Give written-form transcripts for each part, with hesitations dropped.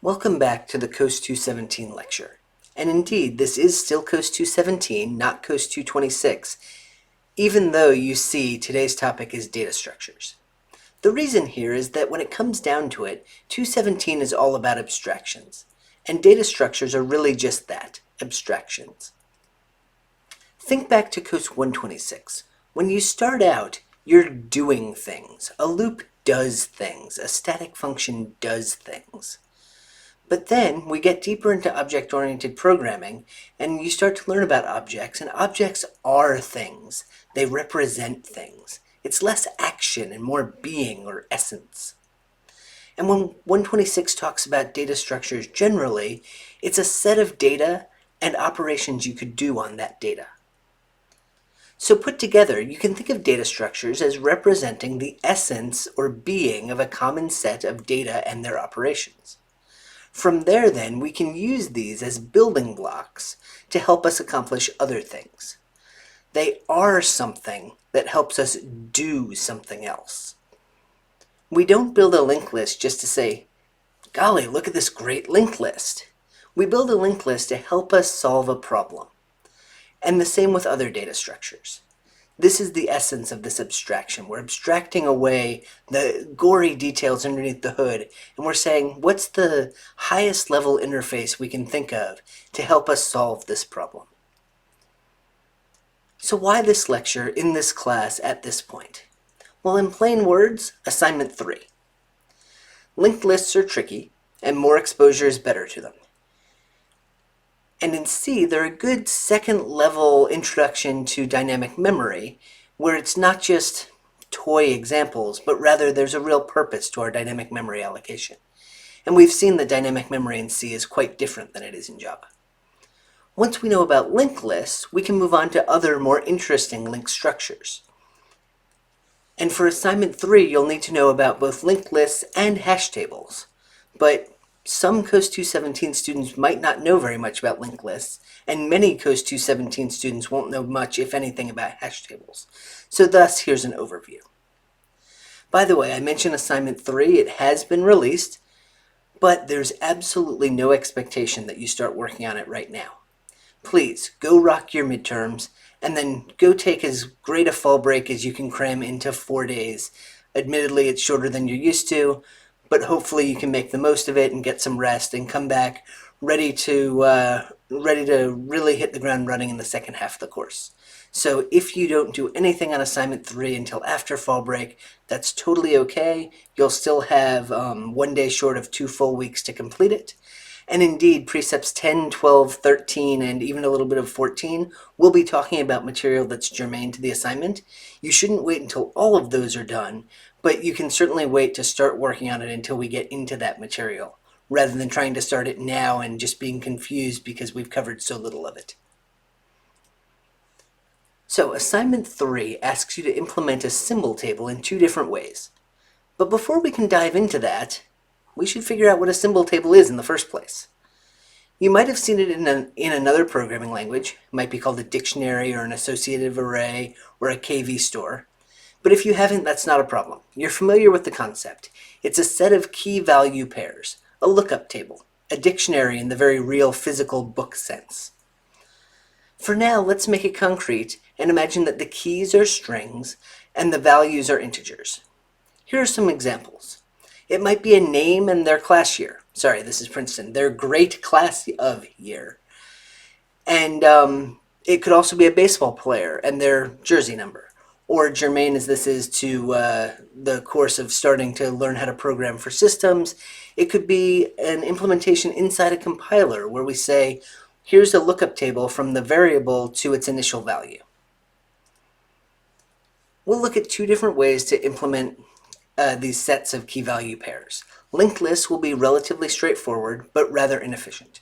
Welcome back to the COS 217 lecture. And indeed, this is still COS 217, not COS 226, even though you see today's topic is data structures. The reason here is that when it comes down to it, 217 is all about abstractions. And data structures are really just that, abstractions. Think back to COS 126. When you start out, you're doing things. A loop does things. A static function does things. But then we get deeper into object-oriented programming, and you start to learn about objects, and objects are things. They represent things. It's less action and more being or essence. And when 126 talks about data structures generally, it's a set of data and operations you could do on that data. So put together, you can think of data structures as representing the essence or being of a common set of data and their operations. From there, then, we can use these as building blocks to help us accomplish other things. They are something that helps us do something else. We don't build a linked list just to say, golly, look at this great linked list. We build a linked list to help us solve a problem. And the same with other data structures. This is the essence of this abstraction. We're abstracting away the gory details underneath the hood, and we're saying, what's the highest level interface we can think of to help us solve this problem? So why this lecture in this class at this point? Well, in plain words, assignment 3. Linked lists are tricky, and more exposure is better to them. And in C, they're a good second-level introduction to dynamic memory, where it's not just toy examples, but rather there's a real purpose to our dynamic memory allocation. And we've seen that dynamic memory in C is quite different than it is in Java. Once we know about linked lists, we can move on to other more interesting linked structures. And for assignment 3, you'll need to know about both linked lists and hash tables. But some COS 217 students might not know very much about linked lists, and many COS 217 students won't know much, if anything, about hash tables. So thus, here's an overview. By the way, I mentioned assignment 3. It has been released, but there's absolutely no expectation that you start working on it right now. Please, go rock your midterms, and then go take as great a fall break as you can cram into 4 days. Admittedly, it's shorter than you're used to, but hopefully you can make the most of it and get some rest and come back ready to really hit the ground running in the second half of the course. So if you don't do anything on assignment 3 until after fall break, that's totally okay. You'll still have 1 day short of 2 full weeks to complete it. And indeed, precepts 10, 12, 13, and even a little bit of 14 will be talking about material that's germane to the assignment. You shouldn't wait until all of those are done, but you can certainly wait to start working on it until we get into that material, rather than trying to start it now and just being confused because we've covered so little of it. So assignment 3 asks you to implement a symbol table in 2 different ways. But before we can dive into that, we should figure out what a symbol table is in the first place. You might have seen it in another programming language. It might be called a dictionary or an associative array or a KV store. But if you haven't, that's not a problem. You're familiar with the concept. It's a set of key-value pairs, a lookup table, a dictionary in the very real physical book sense. For now, let's make it concrete and imagine that the keys are strings and the values are integers. Here are some examples. It might be a name and their class year. Sorry, this is Princeton. Their great class of year. And it could also be a baseball player and their jersey number. Or germane as this is to the course of starting to learn how to program for systems, it could be an implementation inside a compiler where we say, here's a lookup table from the variable to its initial value. We'll look at 2 different ways to implement these sets of key-value pairs. Linked lists will be relatively straightforward, but rather inefficient.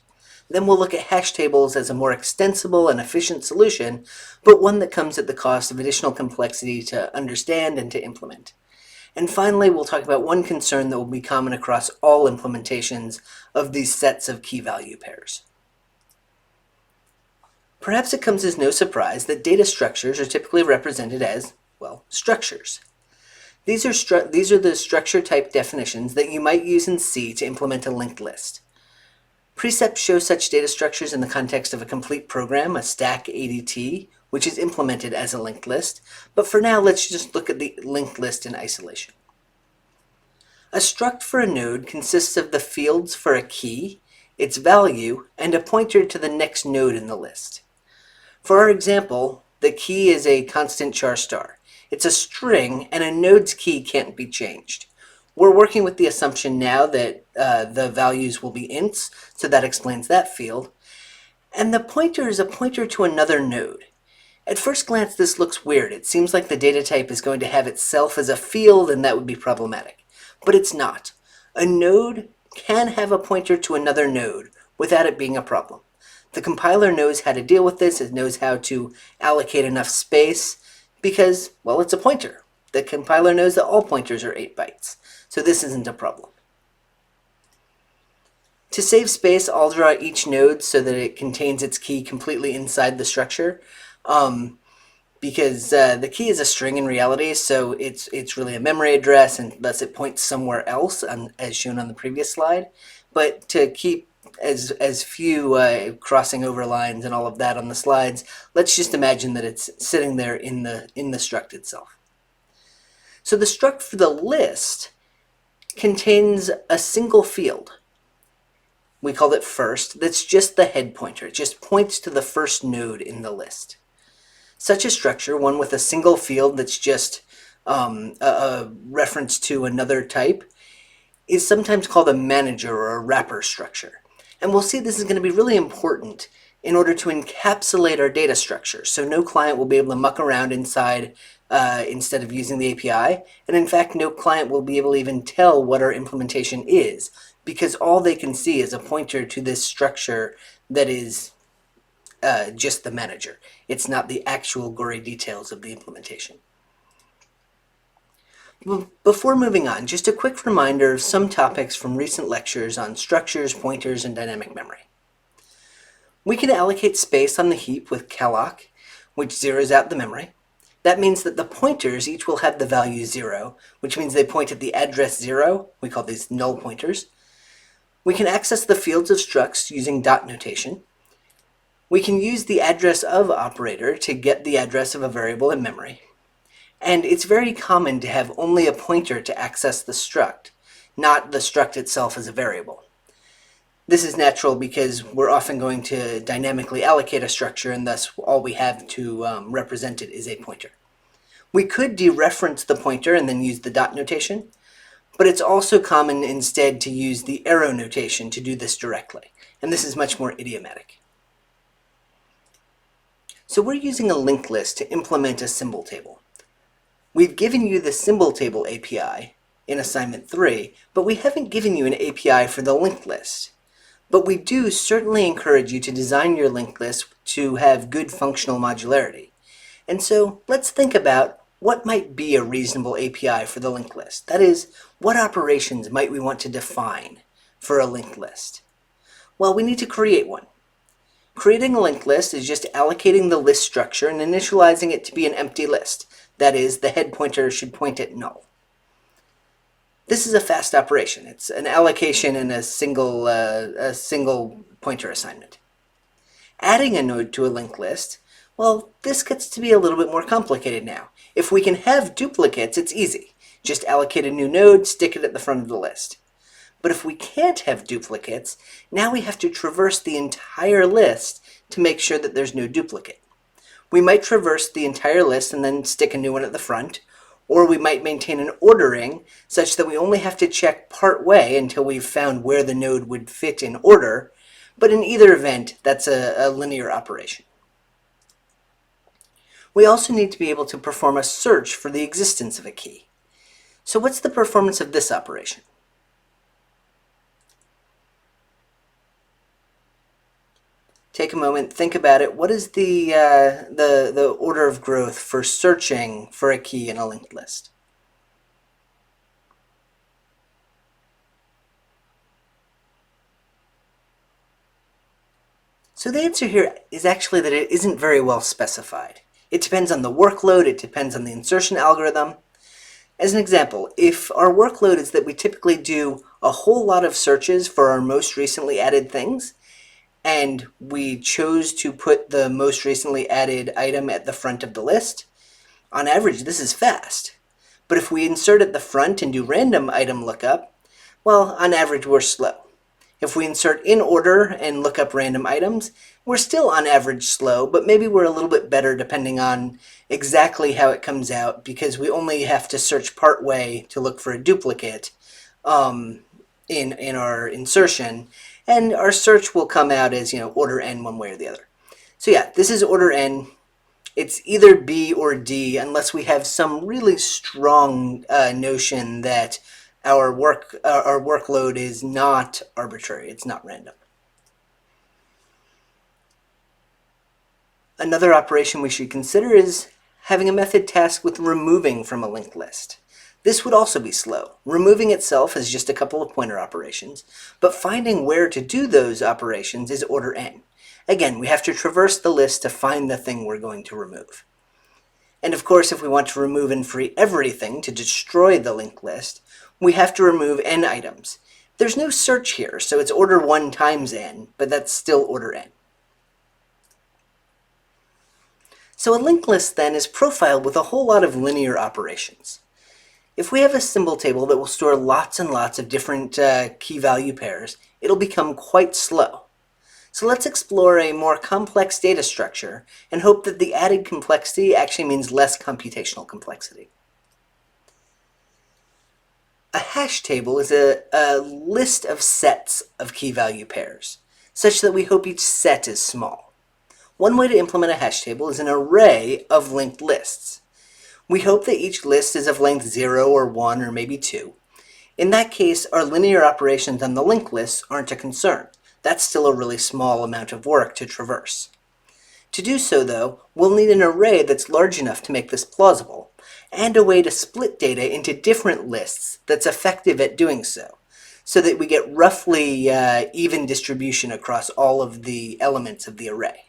Then we'll look at hash tables as a more extensible and efficient solution, but one that comes at the cost of additional complexity to understand and to implement. And finally, we'll talk about one concern that will be common across all implementations of these sets of key-value pairs. Perhaps it comes as no surprise that data structures are typically represented as, well, structures. These are the structure type definitions that you might use in C to implement a linked list. Precepts show such data structures in the context of a complete program, a stack ADT, which is implemented as a linked list, but for now let's just look at the linked list in isolation. A struct for a node consists of the fields for a key, its value, and a pointer to the next node in the list. For our example, the key is a constant char star. It's a string, and a node's key can't be changed. We're working with the assumption now that the values will be ints, so that explains that field. And the pointer is a pointer to another node. At first glance, this looks weird. It seems like the data type is going to have itself as a field, and that would be problematic. But it's not. A node can have a pointer to another node without it being a problem. The compiler knows how to deal with this. It knows how to allocate enough space because, well, it's a pointer. The compiler knows that all pointers are 8 bytes, so this isn't a problem. To save space, I'll draw each node so that it contains its key completely inside the structure. Because the key is a string in reality, so it's really a memory address, and thus it points somewhere else, as shown on the previous slide. But to keep as few crossing over lines and all of that on the slides, let's just imagine that it's sitting there in the struct itself. So the struct for the list contains a single field. We call it first. That's just the head pointer. It just points to the first node in the list. Such a structure, one with a single field that's just a reference to another type, is sometimes called a manager or a wrapper structure. And we'll see this is going to be really important in order to encapsulate our data structure, so no client will be able to muck around inside instead of using the API, and in fact no client will be able to even tell what our implementation is, because all they can see is a pointer to this structure that is just the manager. It's not the actual gory details of the implementation. Before moving on, just a quick reminder of some topics from recent lectures on structures, pointers, and dynamic memory. We can allocate space on the heap with calloc, which zeroes out the memory. That means that the pointers each will have the value 0, which means they point at the address 0. We call these null pointers. We can access the fields of structs using dot notation. We can use the address of operator to get the address of a variable in memory. And it's very common to have only a pointer to access the struct, not the struct itself as a variable. This is natural because we're often going to dynamically allocate a structure, and thus all we have to represent it is a pointer. We could dereference the pointer and then use the dot notation, but it's also common instead to use the arrow notation to do this directly, and this is much more idiomatic. So we're using a linked list to implement a symbol table. We've given you the symbol table API in assignment 3, but we haven't given you an API for the linked list. But we do certainly encourage you to design your linked list to have good functional modularity. And so let's think about what might be a reasonable API for the linked list. That is, what operations might we want to define for a linked list? Well, we need to create one. Creating a linked list is just allocating the list structure and initializing it to be an empty list. That is, the head pointer should point at null. This is a fast operation. It's an allocation in a single pointer assignment. Adding a node to a linked list, well, this gets to be a little bit more complicated now. If we can have duplicates, it's easy. Just allocate a new node, stick it at the front of the list. But if we can't have duplicates, now we have to traverse the entire list to make sure that there's no duplicate. We might traverse the entire list and then stick a new one at the front, or we might maintain an ordering such that we only have to check part way until we've found where the node would fit in order, but in either event, that's a linear operation. We also need to be able to perform a search for the existence of a key. So what's the performance of this operation? Take a moment, think about it. What is the order of growth for searching for a key in a linked list? So the answer here is actually that it isn't very well specified. It depends on the workload, it depends on the insertion algorithm. As an example, if our workload is that we typically do a whole lot of searches for our most recently added things, and we chose to put the most recently added item at the front of the list, on average this is fast. But if we insert at the front and do random item lookup, well, on average we're slow. If we insert in order and look up random items, we're still on average slow, but maybe we're a little bit better depending on exactly how it comes out, because we only have to search part way to look for a duplicate in our insertion, and our search will come out as, order n one way or the other. So yeah, this is order n. It's either B or D unless we have some really strong notion that our workload is not arbitrary, it's not random. Another operation we should consider is having a method tasked with removing from a linked list. This would also be slow. Removing itself is just a couple of pointer operations, but finding where to do those operations is order n. Again, we have to traverse the list to find the thing we're going to remove. And of course, if we want to remove and free everything to destroy the linked list, we have to remove n items. There's no search here, so it's order 1 times n, but that's still order n. So a linked list then is profiled with a whole lot of linear operations. If we have a symbol table that will store lots and lots of different key value pairs, it'll become quite slow. So let's explore a more complex data structure and hope that the added complexity actually means less computational complexity. A hash table is a list of sets of key value pairs, such that we hope each set is small. One way to implement a hash table is an array of linked lists. We hope that each list is of length 0 or 1 or maybe 2. In that case, our linear operations on the linked lists aren't a concern. That's still a really small amount of work to traverse. To do so, though, we'll need an array that's large enough to make this plausible, and a way to split data into different lists that's effective at doing so that we get roughly even distribution across all of the elements of the array.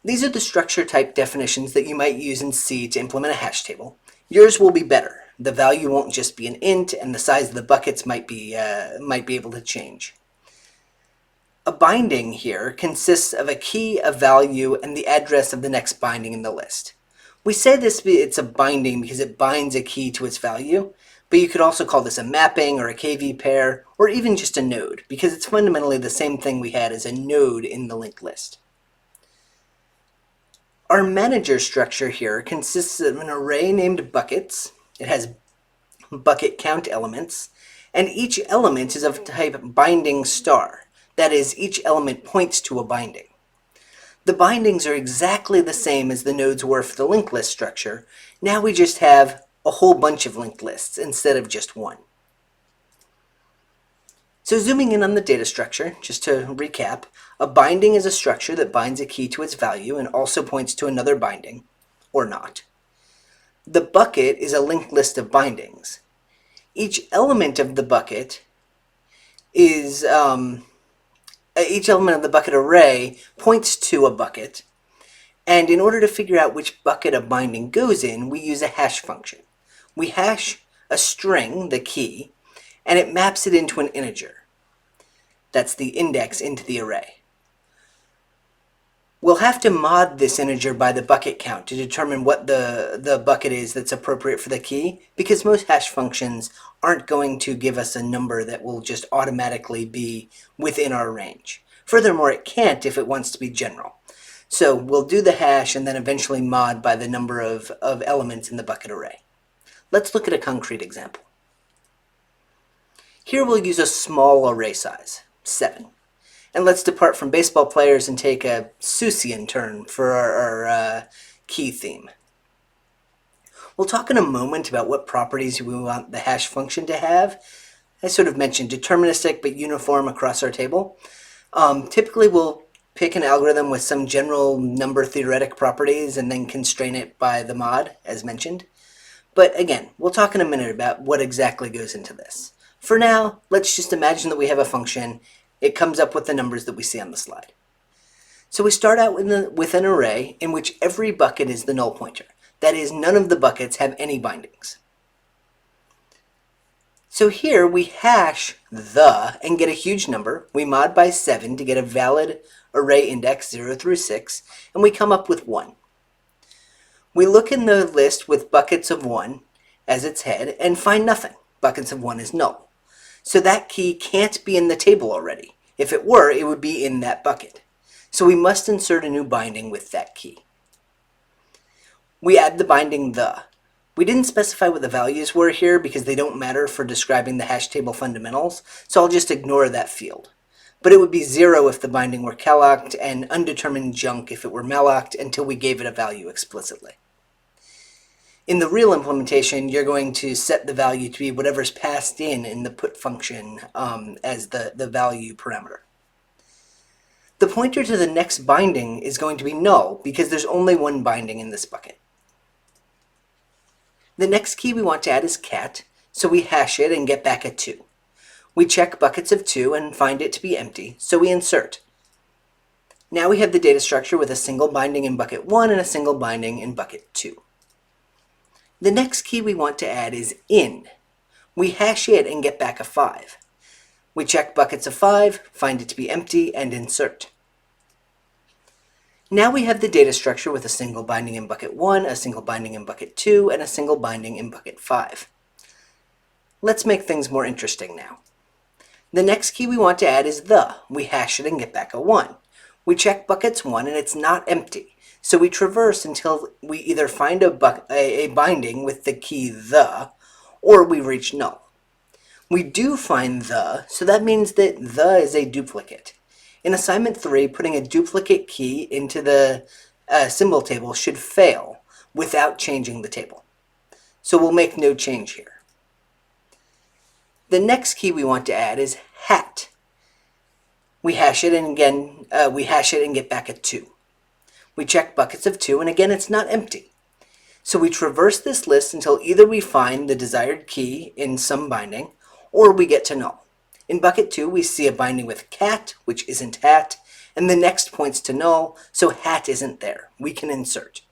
These are the structure type definitions that you might use in C to implement a hash table. Yours will be better. The value won't just be an int, and the size of the buckets might be able to change. A binding here consists of a key, a value, and the address of the next binding in the list. We say it's a binding because it binds a key to its value, but you could also call this a mapping or a KV pair, or even just a node, because it's fundamentally the same thing we had as a node in the linked list. Our manager structure here consists of an array named buckets. It has bucket count elements, and each element is of type binding star. That is, each element points to a binding. The bindings are exactly the same as the nodes were for the linked list structure. Now we just have a whole bunch of linked lists instead of just one. So zooming in on the data structure, just to recap, a binding is a structure that binds a key to its value and also points to another binding, or not. The bucket is a linked list of bindings. Each element of the bucket is, each element of the bucket array points to a bucket, and in order to figure out which bucket a binding goes in, we use a hash function. We hash a string, the key, and it maps it into an integer. That's the index into the array. We'll have to mod this integer by the bucket count to determine what the bucket is that's appropriate for the key, because most hash functions aren't going to give us a number that will just automatically be within our range. Furthermore, it can't if it wants to be general. So we'll do the hash and then eventually mod by the number of elements in the bucket array. Let's look at a concrete example. Here we'll use a small array size, 7. And let's depart from baseball players and take a Seussian turn for our key theme. We'll talk in a moment about what properties we want the hash function to have. I sort of mentioned deterministic but uniform across our table. Typically we'll pick an algorithm with some general number theoretic properties and then constrain it by the mod, as mentioned. But again, we'll talk in a minute about what exactly goes into this. For now, let's just imagine that we have a function. It comes up with the numbers that we see on the slide. So we start out with an array in which every bucket is the null pointer. That is, none of the buckets have any bindings. So here we hash the and get a huge number. We mod by 7 to get a valid array index 0 through 6, and we come up with 1. We look in the list with buckets of 1 as its head and find nothing. Buckets of 1 is null. So that key can't be in the table already. If it were, it would be in that bucket. So we must insert a new binding with that key. We add the binding the. We didn't specify what the values were here because they don't matter for describing the hash table fundamentals, so I'll just ignore that field. But it would be 0 if the binding were callockt and undetermined junk if it were mallockt until we gave it a value explicitly. In the real implementation, you're going to set the value to be whatever's passed in the put function as the value parameter. The pointer to the next binding is going to be null because there's only one binding in this bucket. The next key we want to add is cat, so we hash it and get back a 2. We check buckets of 2 and find it to be empty, so we insert. Now we have the data structure with a single binding in bucket 1 and a single binding in bucket 2. The next key we want to add is in. We hash it and get back a 5. We check buckets of 5, find it to be empty, and insert. Now we have the data structure with a single binding in bucket 1, a single binding in bucket 2, and a single binding in bucket 5. Let's make things more interesting now. The next key we want to add is the. We hash it and get back a 1. We check buckets 1 and it's not empty. So we traverse until we either find a binding with the key the, or we reach null. We do find the, so that means that the is a duplicate. In assignment 3, putting a duplicate key into the symbol table should fail without changing the table. So we'll make no change here. The next key we want to add is hat. We hash it and again, get back a 2. We check buckets of 2 and again it's not empty. So we traverse this list until either we find the desired key in some binding or we get to null. In bucket 2 we see a binding with cat, which isn't hat, and the next points to null, so hat isn't there. We can insert.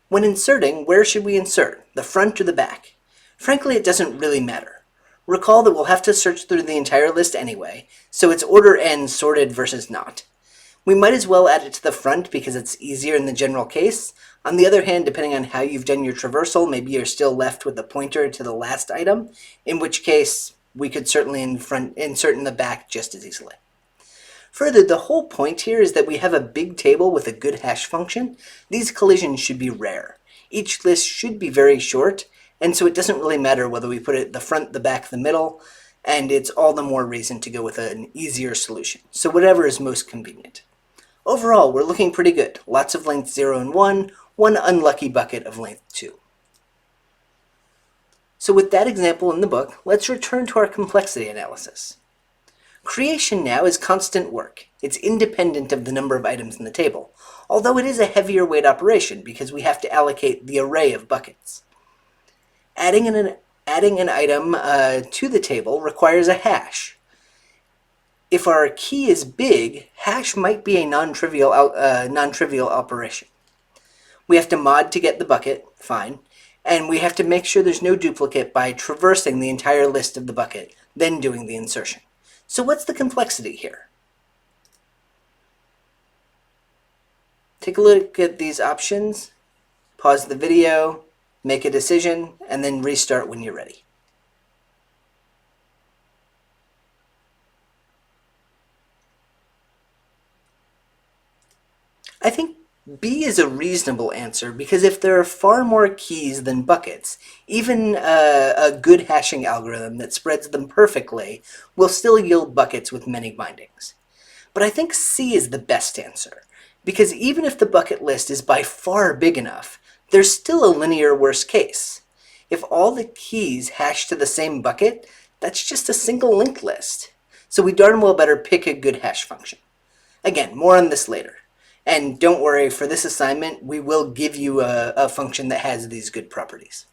When inserting, where should we insert? The front or the back? Frankly, it doesn't really matter. Recall that we'll have to search through the entire list anyway, so it's order n sorted versus not. We might as well add it to the front because it's easier in the general case. On the other hand, depending on how you've done your traversal, maybe you're still left with the pointer to the last item, in which case we could certainly insert in the back just as easily. Further, the whole point here is that we have a big table with a good hash function. These collisions should be rare. Each list should be very short, and so it doesn't really matter whether we put it the front, the back, the middle, and it's all the more reason to go with an easier solution. So whatever is most convenient. Overall, we're looking pretty good. Lots of length 0 and 1, one unlucky bucket of length 2. So with that example in the book, let's return to our complexity analysis. Creation now is constant work. It's independent of the number of items in the table, although it is a heavier weight operation because we have to allocate the array of buckets. Adding an item to the table requires a hash. If our key is big, hash might be a non-trivial operation. We have to mod to get the bucket, fine, and we have to make sure there's no duplicate by traversing the entire list of the bucket, then doing the insertion. So what's the complexity here? Take a look at these options, pause the video, make a decision, and then restart when you're ready. I think B is a reasonable answer because if there are far more keys than buckets, even a good hashing algorithm that spreads them perfectly will still yield buckets with many bindings. But I think C is the best answer because even if the bucket list is by far big enough, there's still a linear worst case. If all the keys hash to the same bucket, that's just a single linked list. So we darn well better pick a good hash function. Again, more on this later. And don't worry, for this assignment, we will give you a function that has these good properties.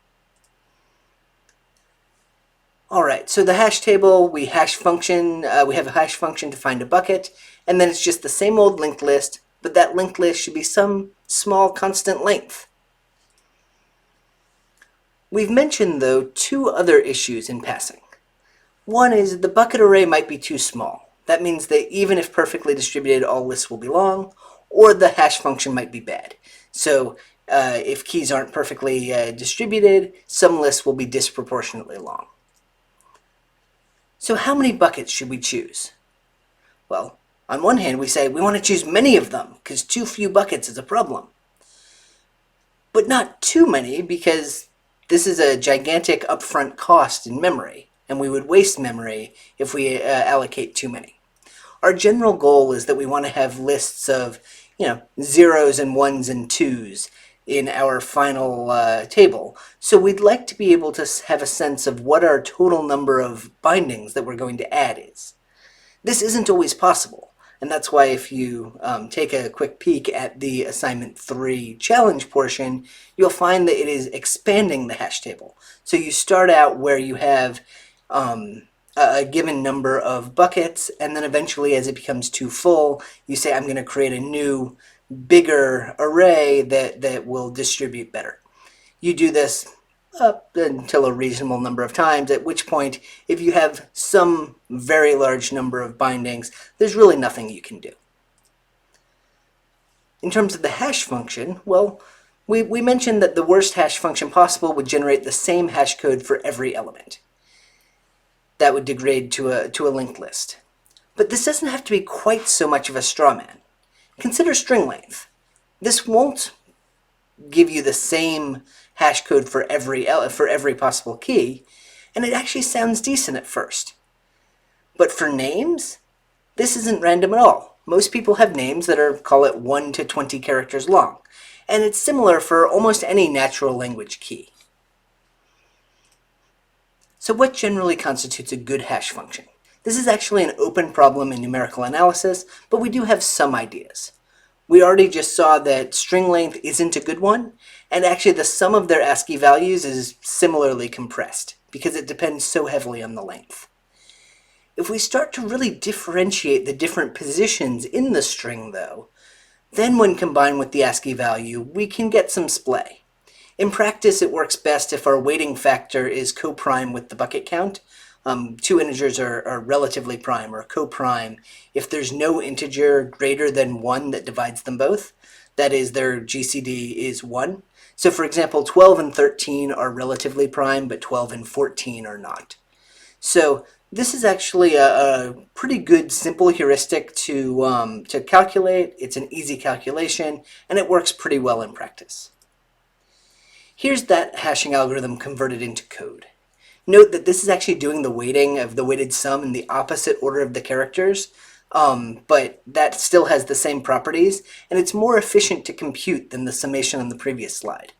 Alright, so the hash table, we have a hash function to find a bucket, and then it's just the same old linked list, but that linked list should be some small constant length. We've mentioned, though, two other issues in passing. One is the bucket array might be too small. That means that even if perfectly distributed, all lists will be long, or the hash function might be bad. So if keys aren't perfectly distributed, some lists will be disproportionately long. So how many buckets should we choose? Well, on one hand, we say we want to choose many of them, because too few buckets is a problem. But not too many, because this is a gigantic upfront cost in memory, and we would waste memory if we allocate too many. Our general goal is that we want to have lists of, zeros and ones and twos in our final table. So we'd like to be able to have a sense of what our total number of bindings that we're going to add is. This isn't always possible. And that's why if you take a quick peek at the Assignment 3 challenge portion, you'll find that it is expanding the hash table. So you start out where you have a given number of buckets, and then eventually as it becomes too full, you say, I'm going to create a new, bigger array that will distribute better. You do this up until a reasonable number of times, at which point, if you have some very large number of bindings, there's really nothing you can do. In terms of the hash function, well, we mentioned that the worst hash function possible would generate the same hash code for every element. That would degrade to a linked list. But this doesn't have to be quite so much of a straw man. Consider string length. This won't give you the same hash code for every possible key, and it actually sounds decent at first. But for names, this isn't random at all. Most people have names that are, call it 1 to 20 characters long, and it's similar for almost any natural language key. So what generally constitutes a good hash function? This is actually an open problem in numerical analysis, but we do have some ideas. We already just saw that string length isn't a good one, and actually the sum of their ASCII values is similarly compressed, because it depends so heavily on the length. If we start to really differentiate the different positions in the string, though, then when combined with the ASCII value, we can get some splay. In practice, it works best if our weighting factor is co-prime with the bucket count. Two integers are relatively prime or co-prime if there's no integer greater than 1 that divides them both. That is, their GCD is 1. So for example, 12 and 13 are relatively prime, but 12 and 14 are not. So this is actually a pretty good simple heuristic to calculate. It's an easy calculation, and it works pretty well in practice. Here's that hashing algorithm converted into code. Note that this is actually doing the weighting of the weighted sum in the opposite order of the characters, but that still has the same properties, and it's more efficient to compute than the summation on the previous slide.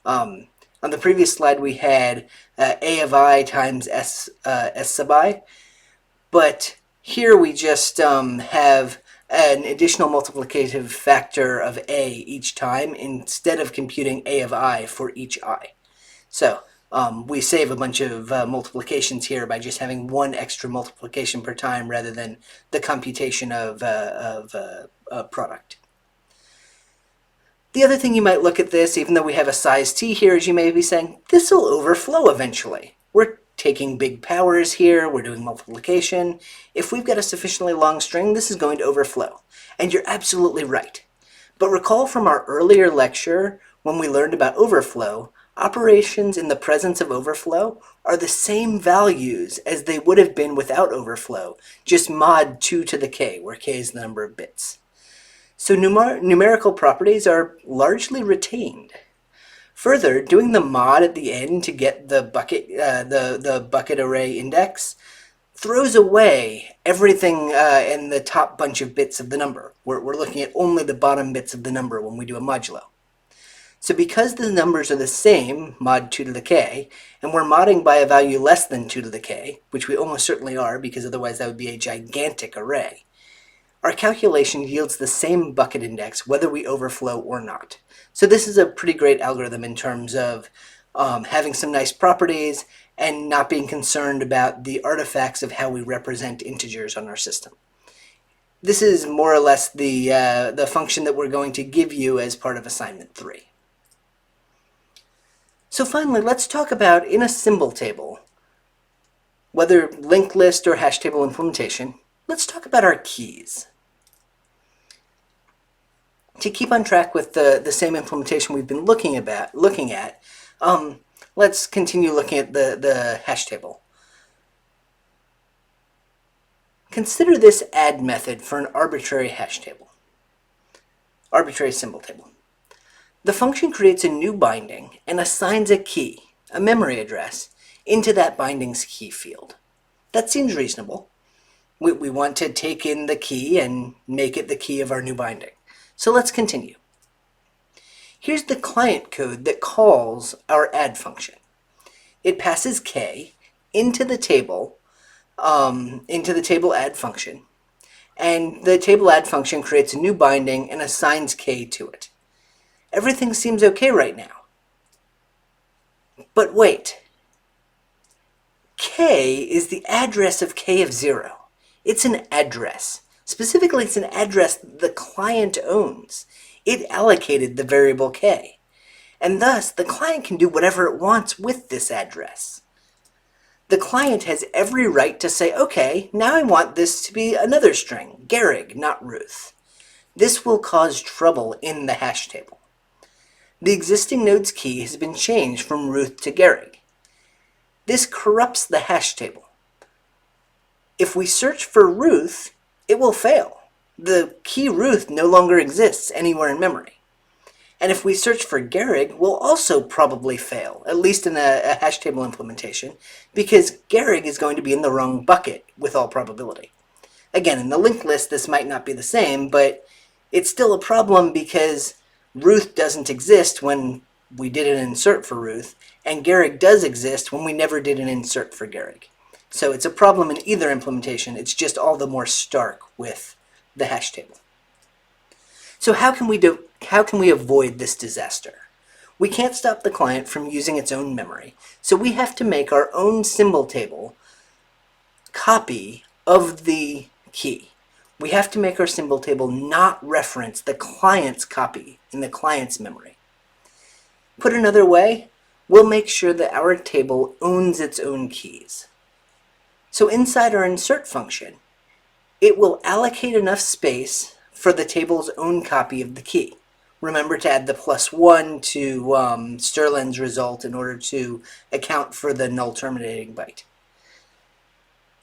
On the previous slide we had a of I times s sub I, but here we just have an additional multiplicative factor of a each time instead of computing a of I for each I. So we save a bunch of multiplications here by just having one extra multiplication per time rather than the computation of a product. The other thing you might look at this, even though we have a size t here, is you may be saying, this will overflow eventually. We're taking big powers here, we're doing multiplication. If we've got a sufficiently long string, this is going to overflow. And you're absolutely right. But recall from our earlier lecture, when we learned about overflow, operations in the presence of overflow are the same values as they would have been without overflow, just mod 2 to the k, where k is the number of bits. So numerical properties are largely retained. Further, doing the mod at the end to get the bucket array index throws away everything in the top bunch of bits of the number. We're looking at only the bottom bits of the number when we do a modulo. So because the numbers are the same, mod 2 to the k, and we're modding by a value less than 2 to the k, which we almost certainly are because otherwise that would be a gigantic array, our calculation yields the same bucket index whether we overflow or not. So this is a pretty great algorithm in terms of having some nice properties and not being concerned about the artifacts of how we represent integers on our system. This is more or less the function that we're going to give you as part of assignment 3. So finally, let's talk about, in a symbol table, whether linked list or hash table implementation, let's talk about our keys. To keep on track with the same implementation we've been looking at, let's continue looking at the hash table. Consider this add method for an arbitrary hash table, arbitrary symbol table. The function creates a new binding and assigns a key, a memory address, into that binding's key field. That seems reasonable. We want to take in the key and make it the key of our new binding. So let's continue. Here's the client code that calls our add function. It passes k into the table add function, and the table add function creates a new binding and assigns k to it. Everything seems okay right now. But wait. K is the address of k of 0. It's an address. Specifically, it's an address the client owns. It allocated the variable k. And thus, the client can do whatever it wants with this address. The client has every right to say, okay, now I want this to be another string, Gehrig, not Ruth. This will cause trouble in the hash table. The existing node's key has been changed from Ruth to Gehrig. This corrupts the hash table. If we search for Ruth, it will fail. The key Ruth no longer exists anywhere in memory. And if we search for Gehrig, we'll also probably fail, at least in a hash table implementation, because Gehrig is going to be in the wrong bucket with all probability. Again, in the linked list, this might not be the same, but it's still a problem because Ruth doesn't exist when we did an insert for Ruth, and Gehrig does exist when we never did an insert for Gehrig. So it's a problem in either implementation. It's just all the more stark with the hash table. So how can we avoid this disaster? We can't stop the client from using its own memory, so we have to make our own symbol table copy of the key. We have to make our symbol table not reference the client's copy in the client's memory. Put another way, we'll make sure that our table owns its own keys. So inside our insert function, it will allocate enough space for the table's own copy of the key. Remember to add the +1 to Stirland's result in order to account for the null terminating byte.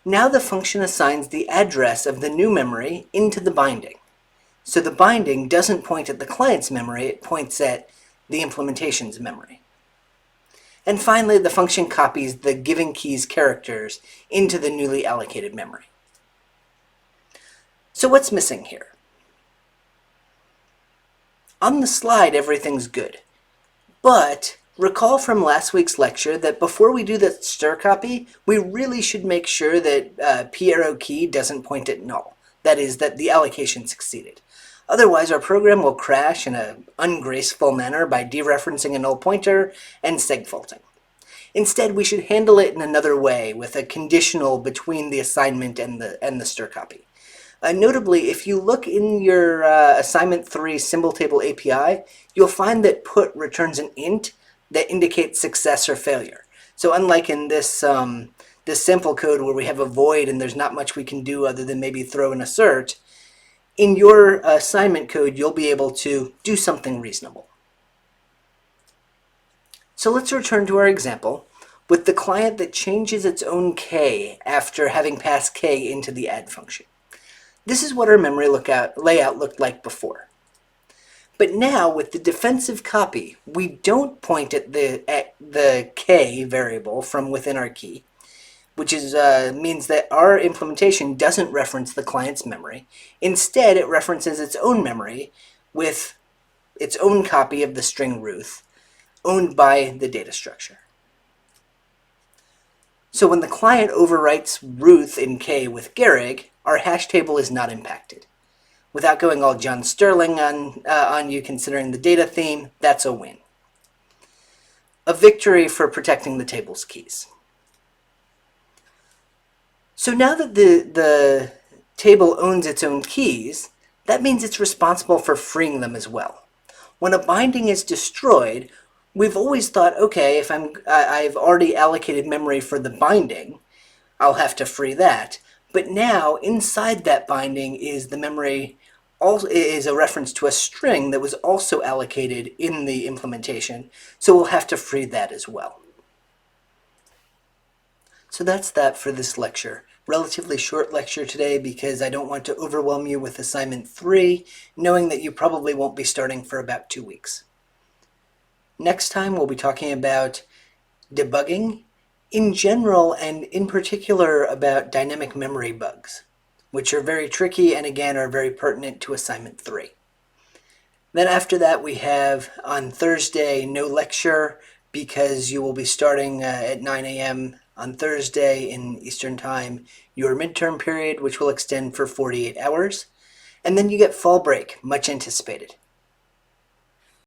Now the function assigns the address of the new memory into the binding. So the binding doesn't point at the client's memory, it points at the implementation's memory. And finally, the function copies the given key's characters into the newly allocated memory. So what's missing here? On the slide, everything's good. But recall from last week's lecture that before we do the stir copy, we really should make sure that p arrow key doesn't point at null. That is, that the allocation succeeded. Otherwise, our program will crash in an ungraceful manner by dereferencing a null pointer and segfaulting. Instead, we should handle it in another way with a conditional between the assignment and the stir copy. Notably, if you look in your assignment 3 symbol table API, you'll find that put returns an int that indicates success or failure. So unlike in this sample code where we have a void and there's not much we can do other than maybe throw an assert, in your assignment code you'll be able to do something reasonable. So let's return to our example with the client that changes its own k after having passed k into the add function. This is what our memory layout looked like before. But now, with the defensive copy, we don't point at the k variable from within our key, which means that our implementation doesn't reference the client's memory. Instead, it references its own memory with its own copy of the string Ruth, owned by the data structure. So when the client overwrites Ruth in k with Gehrig, our hash table is not impacted. Without going all John Sterling on you considering the data theme, that's a win. A victory for protecting the table's keys. So now that the table owns its own keys, that means it's responsible for freeing them as well. When a binding is destroyed, We've always thought, okay, if I've already allocated memory for the binding, I'll have to free that. But now inside that binding is the memory, also is a reference to a string that was also allocated in the implementation, so we'll have to free that as well. So that's that for this lecture. Relatively short lecture today because I don't want to overwhelm you with assignment 3, knowing that you probably won't be starting for about 2 weeks. Next time we'll be talking about debugging in general, and in particular about dynamic memory bugs, which are very tricky and again are very pertinent to assignment 3. Then after that we have on Thursday no lecture because you will be starting at 9 a.m. on Thursday in Eastern Time your midterm period, which will extend for 48 hours. And then you get fall break, much anticipated.